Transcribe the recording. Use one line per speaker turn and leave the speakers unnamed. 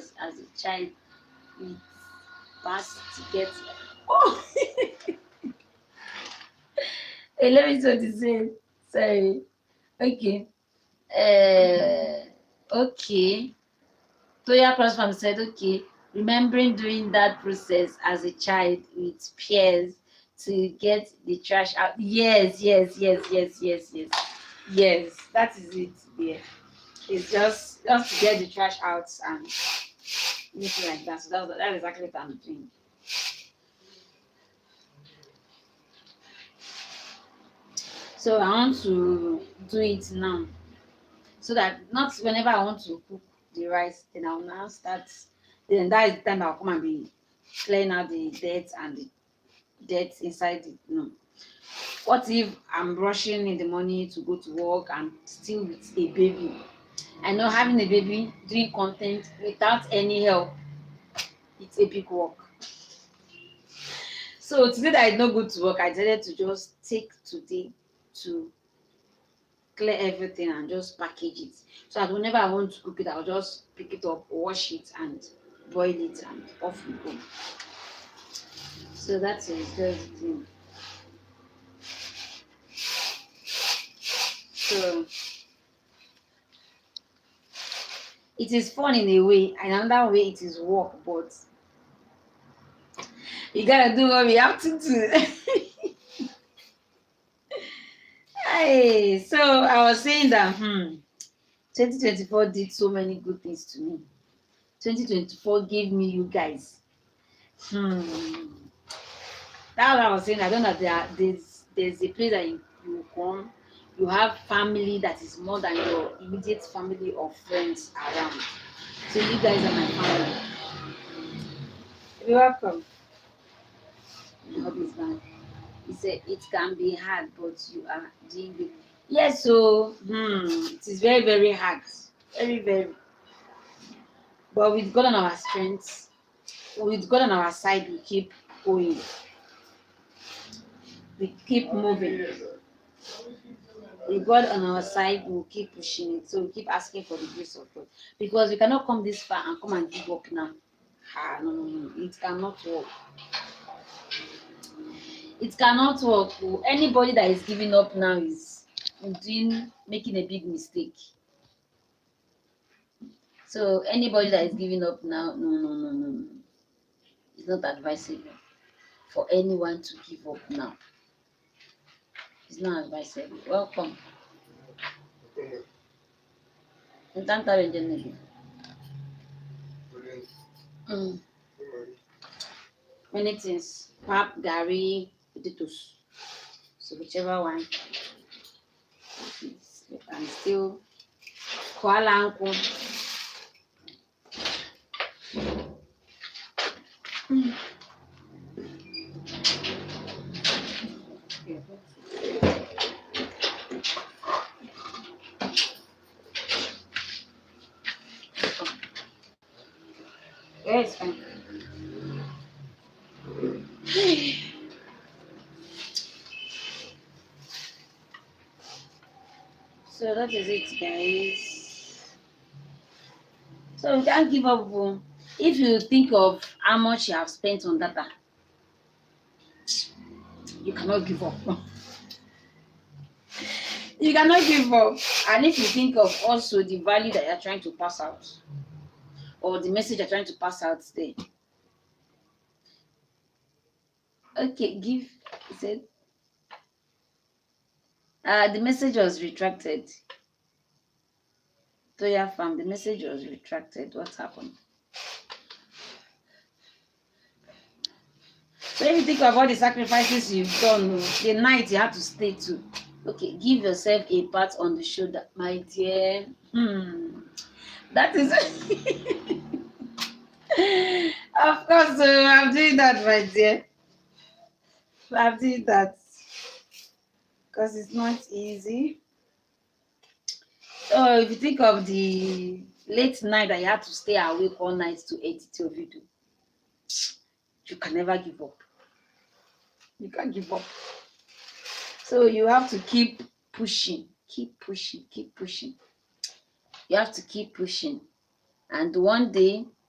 because as a child we passed to get. Oh, hey, let me what you said. Sorry. Okay. Okay. Toya Cross Farm said, okay, remembering doing that process as a child with peers to get the trash out. Yes, yes, yes, yes, yes, yes. Yes, that is it there. It's just to get the trash out and make it like that. So that's exactly what I'm doing. So I want to do it now. So that not whenever I want to cook the rice, then I'll now start. Then that is the time I'll come and be clearing out the dirt and the dirt inside it. No. What if I'm rushing in the morning to go to work and still with a baby? I know having a baby, doing content without any help, it's a big work. So today that I did not go to work, I decided to just take today to clear everything and just package it. So that whenever I want to cook it, I'll just pick it up, wash it, and boil it, and off we go. So that is just the thing. So it is fun in a way, and another way it is work, but you gotta do what we have to do. Hey, so I was saying that 2024 did so many good things to me. 2024 gave me you guys. That's what I was saying. I don't know that there's a place that you come, you have family that is more than your immediate family or friends around. So you guys are my family. You're welcome. Hobbies man. He said it can be hard, but you are doing it. Yes, so it is very, very hard. Very, very. But with God on our strength, with God on our side, we keep going. We keep moving. With God on our side, we'll keep pushing it. So we keep asking for the grace of God. Because we cannot come this far and come and give up now. No, no, no. It cannot work. It cannot work. Anybody that is giving up now is making a big mistake. So anybody that is giving up now, no, no, no, no, no. It's not advisable for anyone to give up now. It's not advisable. Welcome. Many things. Pap, gari, potatoes. So whichever one. And still koala uncle. Yeah, it's fine. So that is it, guys. So you can't give up. If you think of how much you have spent on data, you cannot give up. You cannot give up. And if you think of also the value that you're trying to pass out, or the message you're trying to pass out today. Okay, he said, the message was retracted. Toya Farm, the message was retracted. What happened? So if you think of all the sacrifices you've done, the night you have to stay too. Okay, give yourself a pat on the shoulder, my dear. That is of course, I'm doing that, my dear. I'm doing that because it's not easy. So if you think of the late night that you had to stay awake all night to edit your video, you can never give up. You can't give up. So you have to keep pushing, keep pushing, keep pushing. You have to keep pushing. And one day